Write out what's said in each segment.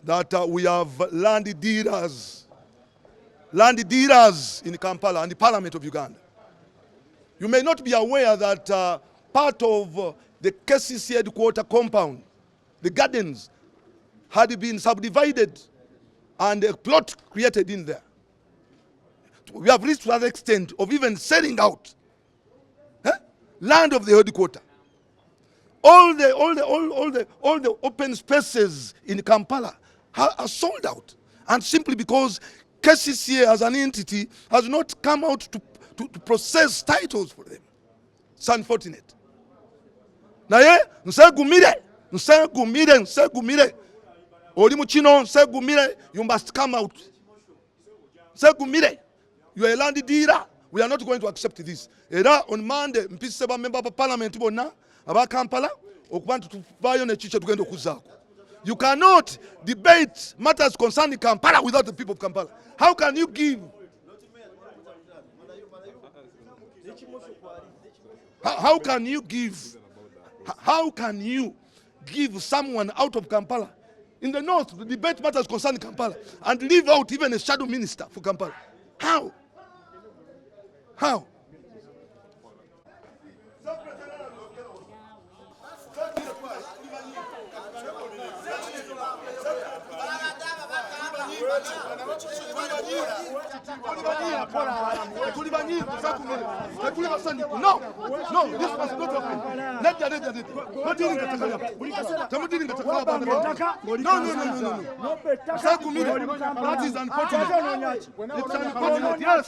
that we have land dealers in Kampala and the Parliament of Uganda. You may not be aware that part of the KCC headquarter compound, the gardens, had been subdivided and a plot created in there. We have reached to that extent of even selling out land of the headquarter. All the open spaces in Kampala are sold out, and simply because KCCA as an entity has not come out to process titles for them. It's unfortunate. Naye nsegumire oli mukino nsegumire, you must come out. Nsegumire, you are a land dealer. We are not going to accept this. Era on Monday mpise ba member of parliament bonna aba Kampala okubantu tuvayo ne chiche tugenda okuzaako. You cannot debate matters concerning Kampala without the people of Kampala. How can you give? How can you give? How can you give someone out of Kampala in the north to debate matters concerning Kampala and leave out even a shadow minister for Kampala? How? How? No, this must not happen. Let the that is unfortunate. It's unfortunate, yes.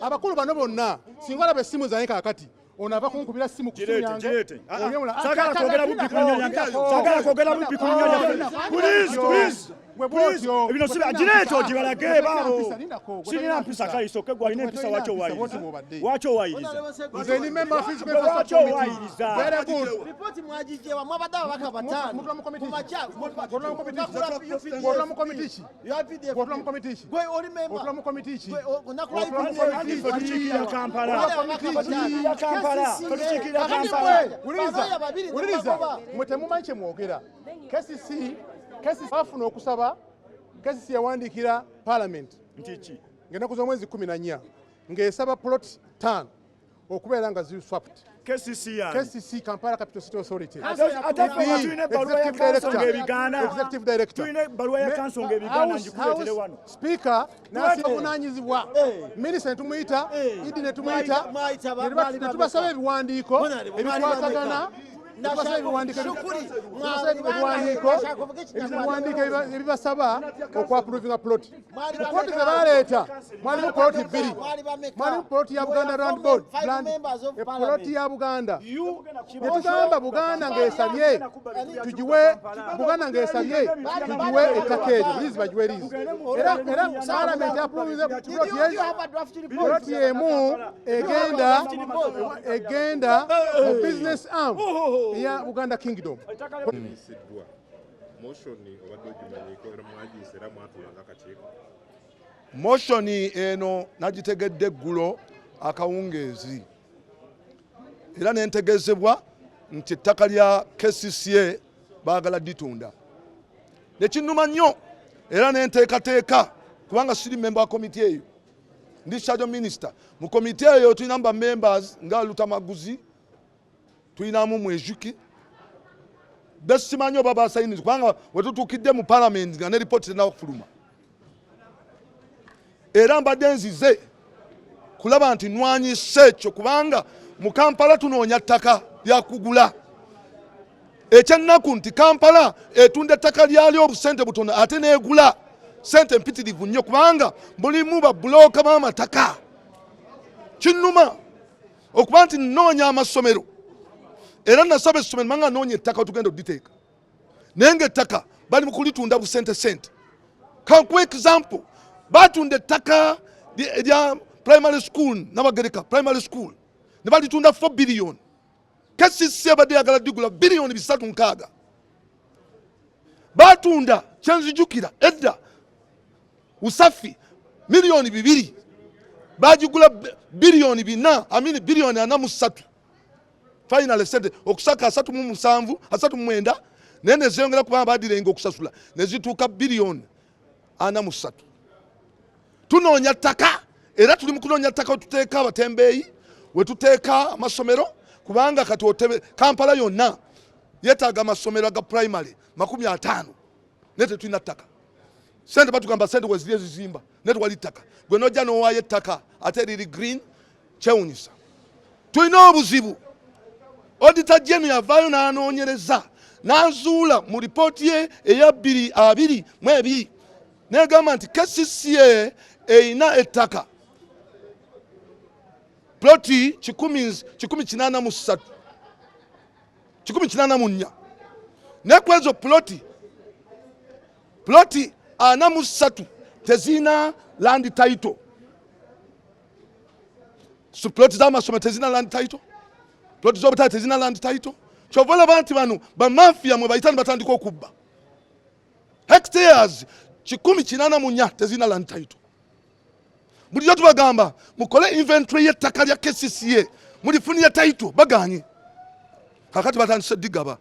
Abakulu bano bonna singa olabe essimu zange kakati onava kunkubira simu kusimu yange sagala kwogera bubbi ku nnyanja please ebino gireeto gibalage baabo sirina mpisa kaiso ke gwalina empisa wacho wayiriza nze ni member of physical wacho wayiriza very good ripoti mwajijewa mwabadde ababaka batano Gotula mu komitichi gwe oli member Gotula mu komitichi tukiikirira Kampala uliriza mwe temumanyi kye mwogera KCC bafuna okusaba KCC yawandiikira Parliament ntiki ng'ennaku z'omwezi 14 ng'esaba plot 5 okubeera nga ziri swapped. KCC Kampala Capital City Authority. Executive Director. Speaker nasi obuvunaanyizibwa. Minisita tumuyita, Idi ne tumuyita. Ne tubasaba ebiwandiiko ebikwatagana ebibasaba okwapproving a plot. Plot ze baleeta mwalimu plot 2. Mwalimu plot ya Buganda Land Board, plot ya Buganda. Ne tugamba Buganda ng'esabye tugiwe Buganda ng'esabye tugiwe ettaka eryo lizi bagiwe lizi. Era Parliament approve plot yemu egenda mu business arm ya Uganda Kingdom. Motion eno nagitegedde eggulo akawungeezi era nentegezebwa nti ettaka lya KCCA baagala ditunda. Nekinnuma nnyo era nenteekateeka kubanga siri member wa komiti eyo, ndi shadow minister. Mu komiti eyo tulina members nga Lutamaguzi, tulinamu Mwejuki, besimanyi oba basayiniza kubanga wetutuukidde mu Parliament nga ne ripooti tena okufuluma. Era mbadde nzize kulaba nti nwanyise ekyo kubanga mu Kampala tunoonya ttaka lya kugula. Ekyennaku nti Kampala etunda ettaka lyalyo obusente butono ate neegula sente mpitirivu nnyo kubanga mulimu babbulooka b'amataka. Kinnuma okuba nti nnoonya amasomero era nasaba essomero manga noonya ettaka tugenda oditeeka naye ng'ettaka bali mu kulitunda busente sente. Kankuwa example, batunda ettaka lya primary school Nabagereka primary school ne balitunda 4 billion. KCC badde yagala digula billion 3.6. batunda kyenzijukira edda usafi milioni 2 bagigula bilioni 4 bilioni 43 finally said okusaka 37 nene zeyongera kubanga badirenga okusasula nezituuka bilioni 43 tunoonya ttaka era tuli mu kunoonya ttaka wetuteeka abatembeeyi wetuteeka amasomero kubanga kati Kampala yonna yetaaga amasomero aga primary 50 ne tetulina ttaka sente batugamba sente weziri ezizimba ne tewali ttaka gwe nojja n'owaayo ettaka ate liri green kyewunyisa tulina obuzibu auditor general yavaayo n'anoonyereza n'azuula mu lipooti ye eya 2022 negamba nti KCCA eyina ettaka ploti 184 ne kwezo ploti 43 tezina land title. So ploti z'amasomero tezina land title, ploti z'obutale tezina land title. Kyovola bantu bano bamafia mwe bayitani batandika okubba hectares 184 tezina land title. Bulijjo tubagamba mukole inventory y'ettaka lya KCCA mulifunire title baganye kakati batandise digaba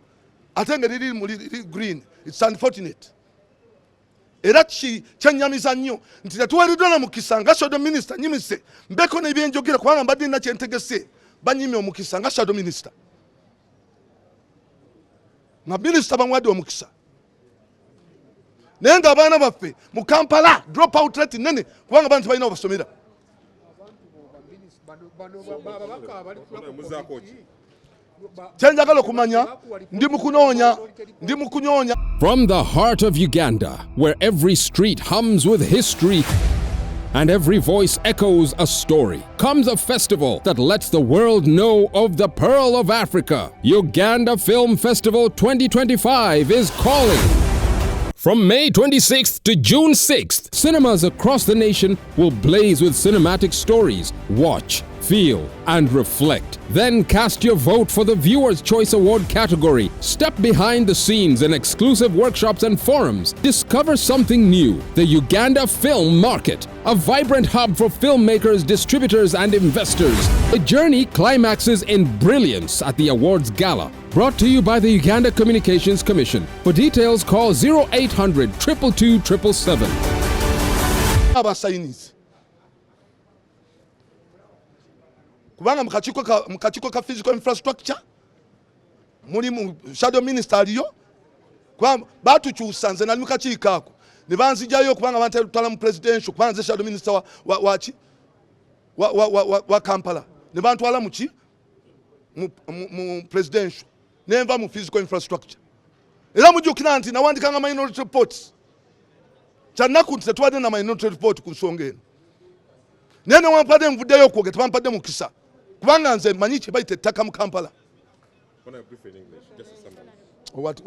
ate nga liri mu green. It's unfortunate. Era kyenyamiza nnyo nti tetuweereddwa na mukisa nga shadow minister nyimise mbeko n'ebyenjogera kubanga mbadde nina kyentegese banyimye omukisa nga shadow minister nga minister bamuwadde omukisa naye nga abaana baffe mu Kampala drop out rate nene kubanga bantu balina obasomera. Kyenjagala okumanya ndi mu kunoonya. From the heart of Uganda, where every street hums with history and every voice echoes a story, comes a festival that lets the world know of the Pearl of Africa. Uganda Film Festival 2025 is calling. From May 26th to June 6th, cinemas across the nation will blaze with cinematic stories. Watch, feel, and reflect. Then cast your vote for the Viewer's Choice Award category. Step behind the scenes in exclusive workshops and forums. Discover something new. The Uganda Film Market, a vibrant hub for filmmakers, distributors, and investors. The journey climaxes in brilliance at the awards gala. Brought to you by the Uganda Communications Commission. For details, call 0800 222 777. Abasayinizi kubanga mukachiko ka physical infrastructure muli mu shadow minister aliyo kwa batukyusa nze nali mukakiiko ako ne banzijayo kubanga bantala mu presidential kubanga nze shadow minister wa Kampala ne bantwala muki mu presidential nenva mu physical infrastructure era mujjukira nti nawandikanga minority reports kyanaku nti tetwadde na minority report ku nsonga eno naye newampadde nvuddeyo okwoge tebampadde mukisa kubanga nze manyi kye bayita ettaka mu Kampala. What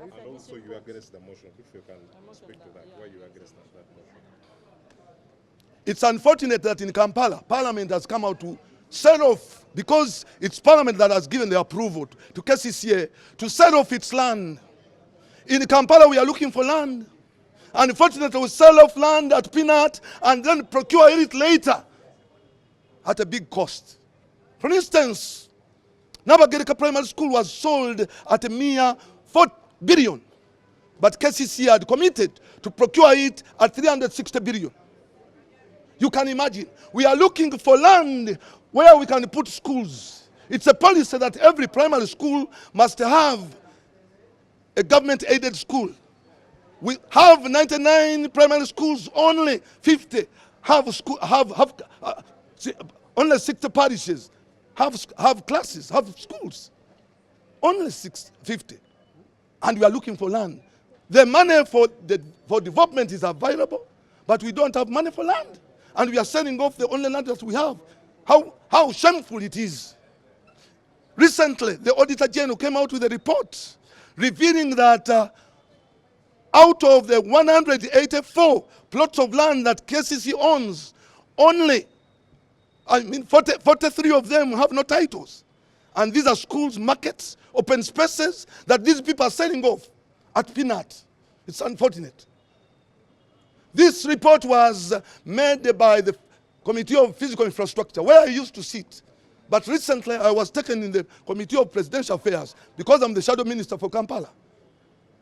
And also you are against the motion. If you can speak to that, why you are against that motion? It's unfortunate that in Kampala, Parliament has come out to set off, because it's Parliament that has given the approval to KCCA to set off its land. In Kampala, we are looking for land. Unfortunately, we sell off land at peanut and then procure it later at a big cost. For instance, Nabagereka Primary School was sold at a mere 4 billion, but KCCA had committed to procure it at 360 billion. You can imagine, we are looking for land where we can put schools. It's a policy that every primary school must have a government-aided school. We have 99 primary schools, only 50 only 60 parishes have classes, have schools. Only 50. And we are looking for land. The money for development is available, but we don't have money for land. And we are selling off the only land that we have. How shameful it is. Recently, the Auditor General came out with a report revealing that out of the 184 plots of land that KCC owns, only 43 of them have no titles. And these are schools, markets, open spaces that these people are selling off at peanut. It's unfortunate. This report was made by the Committee of Physical Infrastructure, where I used to sit. But recently I was taken in the Committee of Presidential Affairs because I'm the Shadow Minister for Kampala.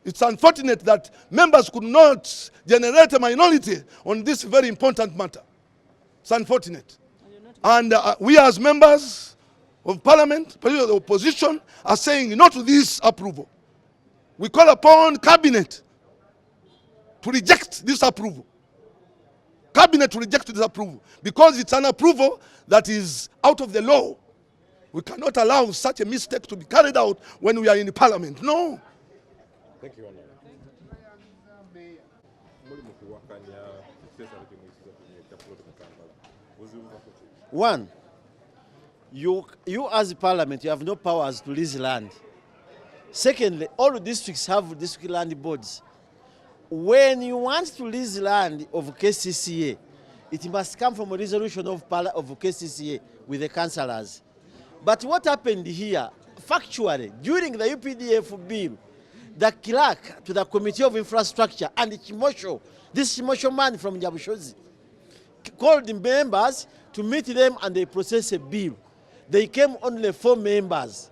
It's unfortunate that members could not generate a minority on this very important matter. It's unfortunate. And we as members of Parliament, particularly the opposition, are saying no to this approval. We call upon Cabinet to reject this approval. Cabinet to reject this approval because it's an approval that is out of the law. We cannot allow such a mistake to be carried out when we are in the Parliament. No. Thank you, Honor. One, you as a parliament, you have no powers to lease land. Secondly, all districts have district land boards. When you want to lease land of KCCA, it must come from a resolution of KCCA with the councillors. But what happened here, factually, during the UPDF bill, the clerk to the Committee of Infrastructure and Chimosho, this Chimosho man from Nyabushozi, called the members to meet them and they processed a bill. They came only 4 members.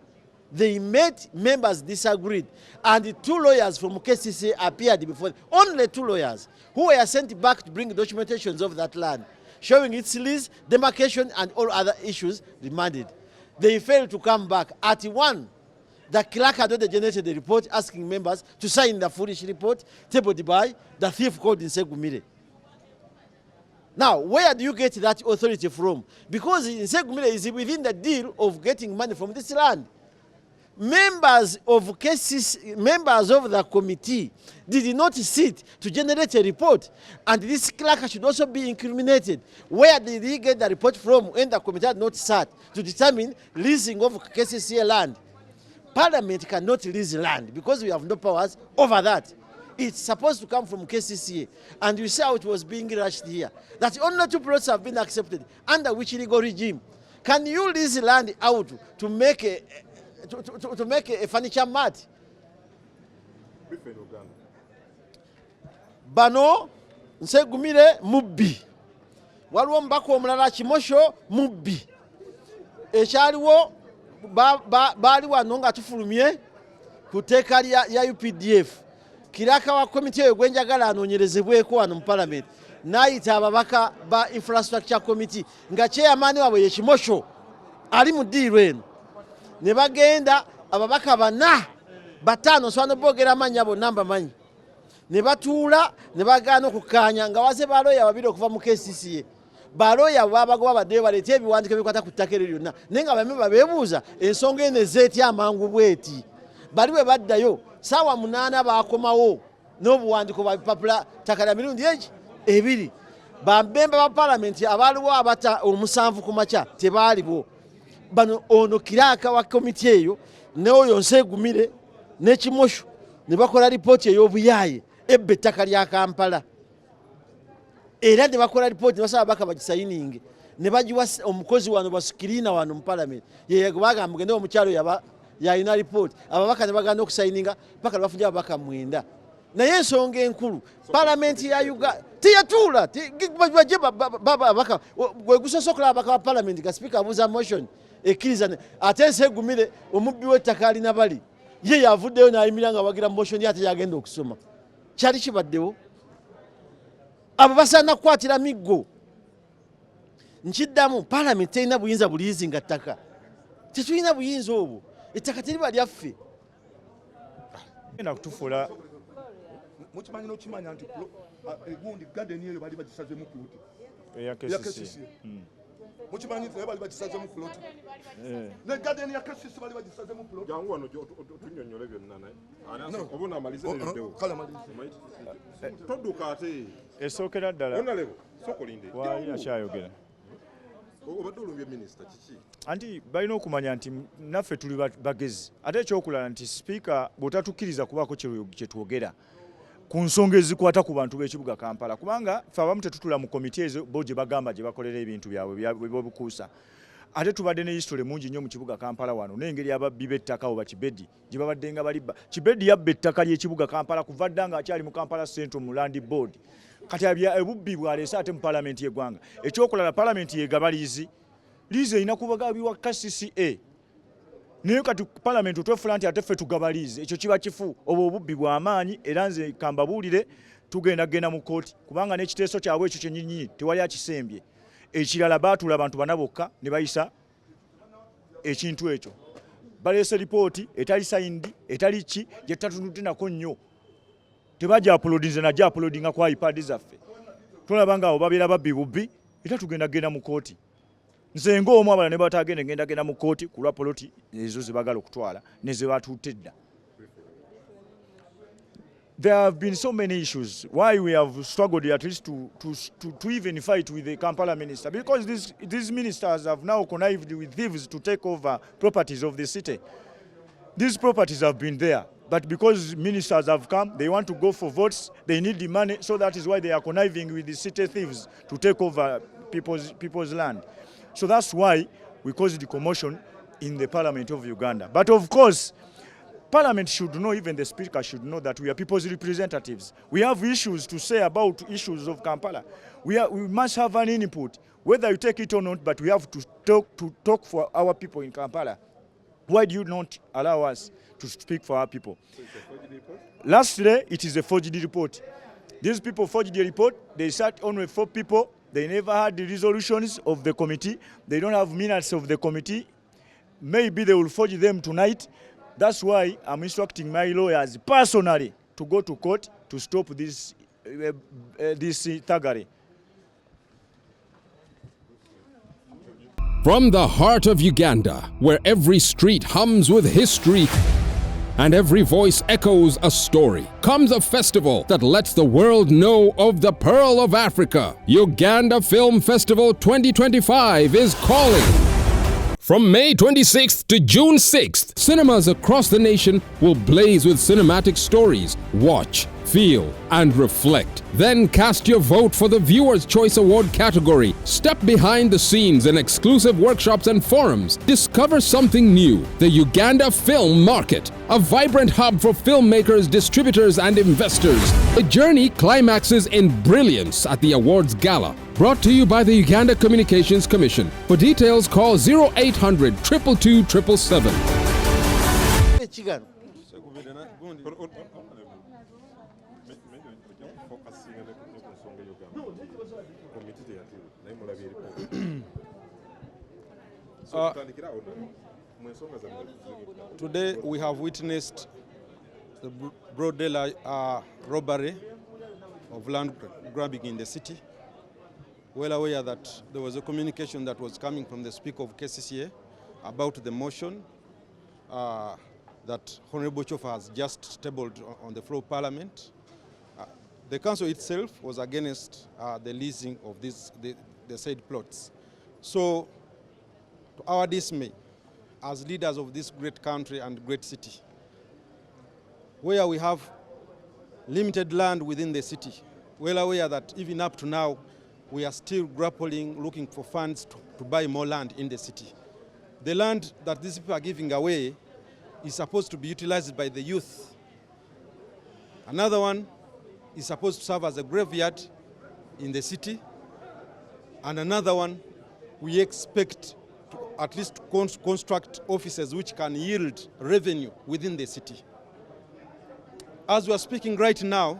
They met, members disagreed, and the 2 lawyers from KCC appeared before them. Only 2 lawyers who were sent back to bring documentations of that land, showing its lease, demarcation, and all other issues demanded. They failed to come back. At 1, the clerk had already generated the report asking members to sign the foolish report tabled by the thief called Nsegumire. Now, where do you get that authority from? Because Nsegumire is within the deal of getting money from this land. Members of cases, members of the committee did not sit to generate a report, and this clerk should also be incriminated. Where did he get the report from when the committee had not sat to determine leasing of KCCA land? Parliament cannot lease land because we have no powers over that. It's supposed to come from KCCA, and you see how it was being rushed here. That only 2 plots have been accepted. Under which legal regime? Can you lease land out to make a to make a furniture mat? Bano Nsegumire mubbi. Waliwo mbako omulala Chimosho mubbi. Ekyaliwo bali wano nga tufulumye ku teeka ya UPDF. Kiraka wa komite eyo gwenjagala anoonyerezebweko wano mu Parliament. N'ayita ababaka ba Infrastructure Committee nga chairman waabwe ye Chimosho ali mu ddiiro eno. Ne bagenda ababaka 4 5 swana boogera amannya bonna mbamanyi. Ne batuula ne bagaana okukaanya nga waze baloya babiri okuva mu KCCA. Baloya babagoba baddeyo baleeta ebiwandiiko ebikwata ku ttaka eryo lyonna. Naye nga bamemba beebuuza ensonga eno ezeetya amangu bweti. Bali bwe baddayo saawa 8 baakomawo n'obuwandiiko bwa bipapula ttaka lya mirundi egi 2. Bambemba ba Parliament abaaliwo abata 7 ku makya tebaaliwo. Bano ono kiraka wa komiti eyo n'oyo Nsegumire ne Chimosho ne bakola ripooti ey'obuyaaye ebbe ettaka lya Kampala. Era ne bakola ripooti ne basaba baka bagisayininge ne bagiwa omukozi wano basikirina wano mu Parliament. Ye bagamba mugende omukyalo yalina ripooti. Ababaka ne bagenda okusayininga paka bafunye ababaka 9. Naye ensonga enkulu Parliament ya Uganda teyatuula bajje babaka gwegusosokola ababaka ba Parliament ga speaker abuuza motion ekkiriza ate Nsegumire omubbi w'ettaka alina bali ye yavuddeyo n'ayimirira nga wagira motion ate yagenda okusoma. Kyali kibaddewo. Abo basaana kukwatira miggo. Nkiddamu Parliament terina buyinza buliizi nga ttaka. Tetulina buyinza obwo. Ettaka teriba lyaffe. Genda kutufuula mukimanyi n'okimanya nti egundi garden eyo bali bagisazemu ploti eya KCC. Mukimanyi nti bali bagisazemu ploti ne garden ya KCC bali bagisazemu ploti. Jangu wano tunyonyole byonna naye obona amalize n'ebyo kala malize todduka ate esookera ddala ona lebo sokolinde waali akyayogera obadde olumbye minisita kiki anti balina okumanya nti naffe tuli bagezi ate ekyokulala nti sipiika bw'otatukkiriza kubaako kye twogera ku nsonga ezikwata ku bantu b'ekibuga Kampala kubanga ffe abamu tetutula mu komiti ezo bo gye bagamba gye bakolera ebintu byabwe byobukuusa ate tubadde ne history mungi nnyo mu kibuga Kampala wano n'engeri ababbi b'ettaka oba Kibedi gye babadde nga balibba. Kibedi yabba ettaka ly'ekibuga Kampala kuva dda nga akyali mu Kampala Central mu Land Board. Kati ebubbi bwaleese ate mu Parliament y'eggwanga. Ekyokulala Parliament yeegaba liizi. Liizi erina kubagabibwa KCCA. Naye kati Parliament otwefula nti ate ffe tugaba liizi. Ekyo kiba kifu. Obwo obubbi bw'amaanyi era nze kambabuulire tugenda mu kooti kubanga n'ekiteeso kyabwe ekyo kyennyini tewali akisembye. Ekirala baatula abantu bana bokka ne bayisa ekintu ekyo. Baleese lipooti etali signed etali ki gye tatunudde nako nnyo. Tebajja uploadinze najja uploadinga kwa iPad zaffe. Tulaba nga abo babeera babbi bubbi era tugenda mu kooti. Nze ng'omu abala ne batagenda ngenda mu kooti ku lwa poloti ezo ze bagala okutwala ne ze batutte dda. There have been so many issues why we have struggled at least to even fight with the Kampala minister, because these ministers have now connived with thieves to take over properties of the city. These properties have been there, but because ministers have come, they want to go for votes, they need the money, so that is why they are conniving with the city thieves to take over people's land. So that's why we caused the commotion in the Parliament of Uganda. But of course, Parliament should know, even the Speaker should know, that we are people's representatives. We have issues to say about issues of Kampala. We must have an input, whether you take it or not, but we have to talk for our people in Kampala. Why do you not allow us to speak for our people? So it's a forged report? Lastly, it is a forged report. These people forged the report. They sat on with 4 people. They never had the resolutions of the committee. They don't have minutes of the committee. Maybe they will forge them tonight. That's why I'm instructing my lawyers personally to go to court to stop this thuggery. From the heart of Uganda, where every street hums with history and every voice echoes a story, comes a festival that lets the world know of the Pearl of Africa. Uganda Film Festival 2025 is calling. From May 26th to June 6th, cinemas across the nation will blaze with cinematic stories. Watch, feel, and reflect. Then cast your vote for the Viewer's Choice Award category. Step behind the scenes in exclusive workshops and forums. Discover something new. The Uganda Film Market, a vibrant hub for filmmakers, distributors, and investors. The journey climaxes in brilliance at the awards gala. Brought to you by the Uganda Communications Commission. For details, call 0800 222 777. Today we have witnessed the broad daylight robbery of land grabbing in the city. Well aware that there was a communication that was coming from the Speaker of KCCA about the motion that Honorable Chofa has just tabled on the floor of Parliament. The Council itself was against the leasing of the said plots. So, to our dismay, as leaders of this great country and great city, where we have limited land within the city, well aware that even up to now, we are still grappling, looking for funds to buy more land in the city. The land that these people are giving away is supposed to be utilized by the youth. Another one is supposed to serve as a graveyard in the city. And another one, we expect to at least construct offices which can yield revenue within the city. As we are speaking right now,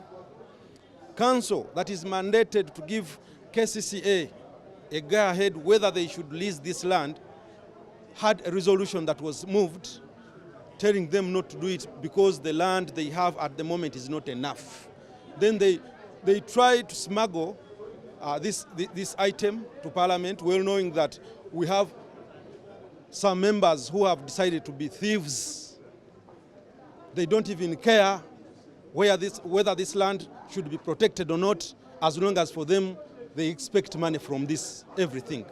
council that is mandated to give KCCA a go-ahead whether they should lease this land had a resolution that was moved telling them not to do it because the land they have at the moment is not enough. Then they tried to smuggle this item to Parliament, well knowing that we have some members who have decided to be thieves. They don't even care whether this land should be protected or not, as long as for them they expect money from this everything.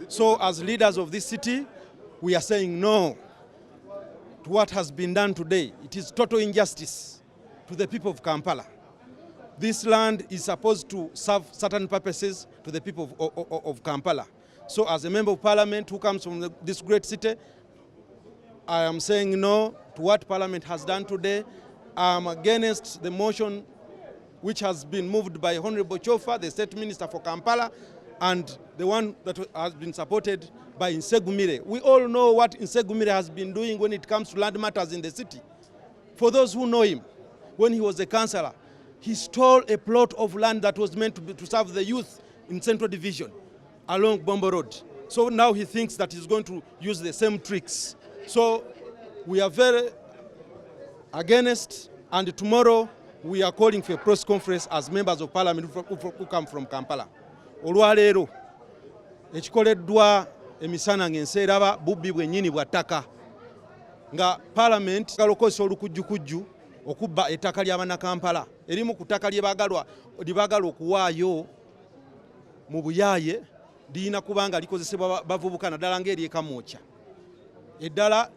So as leaders of this city, we are saying no to what has been done today. It is total injustice to the people of Kampala. This land is supposed to serve certain purposes to the people of Kampala. So as a member of parliament who comes from this great city, I am saying no to what parliament has done today. I am against the motion which has been moved by Honorable Chofa, the State Minister for Kampala, and the one that has been supported by Nsegumire. We all know what Nsegumire has been doing when it comes to land matters in the city. For those who know him, when he was a councillor, he stole a plot of land that was meant to serve the youth in Central Division along Bombo Road. So now he thinks that he's going to use the same tricks. So we are very against, and tomorrow we are calling for a press conference as members of parliament who come from Kampala. Olwaleero ekikoleddwa emisana ng'enseeraba bubbi bwennyini bwa ttaka nga parliament kalokozesa olukujjukujju okubba ettaka ly'abana Kampala erimu ku ttaka lyebagala okuwaayo mu buyaaye lirina kubanga likozesebwa bavubuka naddala ng'ery'ekamwokya. Eddala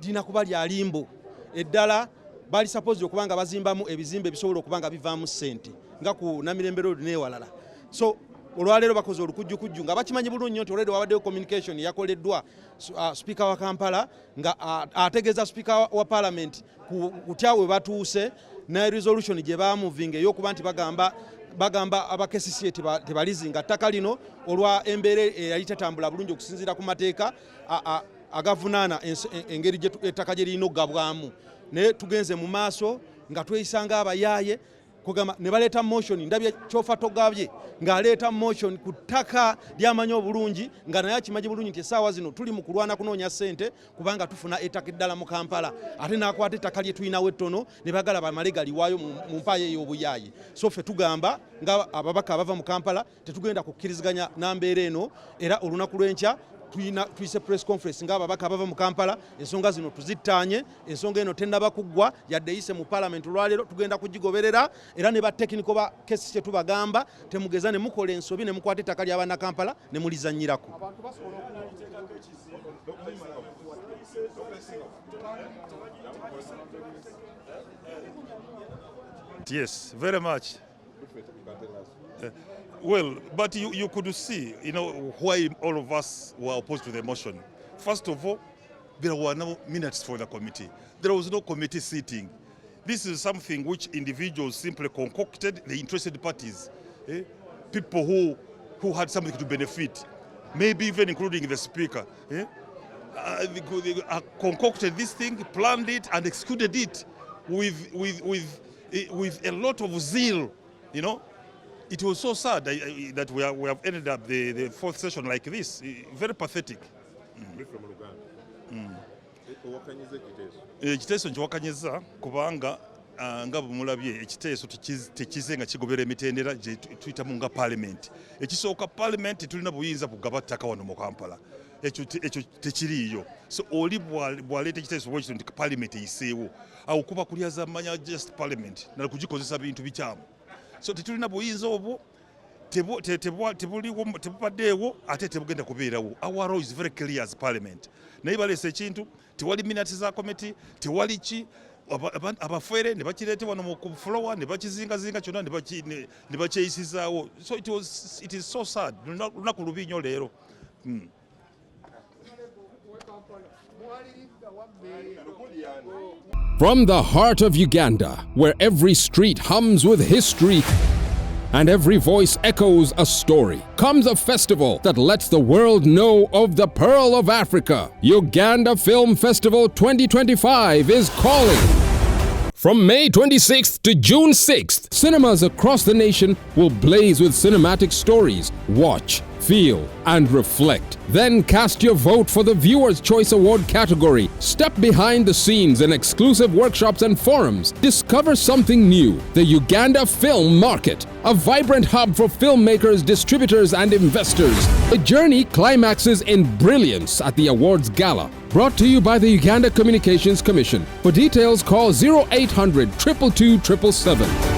lirina kuba lya limbo. Eddala bali suppose okubanga bazimbamu ebizimbe ebisobola okubanga bivaamu ssente nga ku Namirembe Road n'ewalala. So olwaleero bakoze olukujjukujju nga bakimanyi bulungi nnyo nti olwaleero wabaddewo communication yakoleddwa speaker wa Kampala nga ategeeza speaker wa parliament kutya we batuuse ne resolution gye baamuvinga ey'okuba nti bagamba aba KCCA tebalizinga ttaka lino olwa embeera eyali tetambula bulungi okusinziira ku mateeka agavunaana engeri ettaka gye lirina okugabwamu. Naye tugenze mu maaso nga tweyisanga abayaaye kugamba ne baleeta motion ndabye Chofa Togabye ng'aleeta motion ku ttaka ly'amanyi obulungi nga naye akimanyi bulungi nti essaawa zino tuli mu kulwana kunoonya ssente kubanga tufuna ettaka eddala mu Kampala ate n'akwata ettaka lye tulinawo ettono ne bagala bamale galiwaayo mu mpaayo ey'obuyaaye. So ffe tugamba nga ababaka abava mu Kampala tetugenda kukkiriziganya nambeera eno era olunaku lw'enkya tuyise press conference nga ababaka abava mu Kampala ensonga zino tuzittaanye. Ensonga eno tennaba kuggwa yadde eyise mu parliament olwaleero tugenda kugigoberera era ne batekiniko ba kesi kye tubagamba temugeza ne mukola ensobi ne mukwata ettaka ly'abana Kampala ne mulizannyirako. Yes, very much. Well, but you could see, why all of us were opposed to the motion. First of all, there were no minutes for the committee. There was no committee sitting. This is something which individuals simply concocted, the interested parties, people who had something to benefit, maybe even including the speaker. They concocted this thing, planned it, and executed it with a lot of zeal, It was so sad that we have ended up the fourth session like this. Very pathetic. Ekiteeso nkiwakanyiza kubanga nga bumulabye ekiteeso tekize nga kigobera emitendera gye tuyitamu nga parliament. Ekisooka parliament tulina buyinza kugaba ttaka wano mu Kampala. Ekyo tekiriiyo. So oli bwaleeta ekiteeso bwekito nti parliament eyiseewo awo kuba kulyaza manya just parliament nala kugikozesa bintu bikyamu. So tetulina buyinza obwo tebubaddeewo ate tebugenda kubeerawo. Our role is very clear as parliament. Naye baleese ekintu tewali minutes za committee tewali ki abafere ne bakireete wano mu floor ne bakizingazinga kyonna ne bakyeyisizaawo. So it is so sad. Lunaku lubi nnyo leero. From the heart of Uganda, where every street hums with history and every voice echoes a story, comes a festival that lets the world know of the Pearl of Africa. Uganda Film Festival 2025 is calling. From May 26th to June 6th, cinemas across the nation will blaze with cinematic stories. Watch, feel, and reflect. Then cast your vote for the Viewer's Choice Award category. Step behind the scenes in exclusive workshops and forums. Discover something new. The Uganda Film Market, a vibrant hub for filmmakers, distributors, and investors. The journey climaxes in brilliance at the awards gala. Brought to you by the Uganda Communications Commission. For details, call 0800 222 777.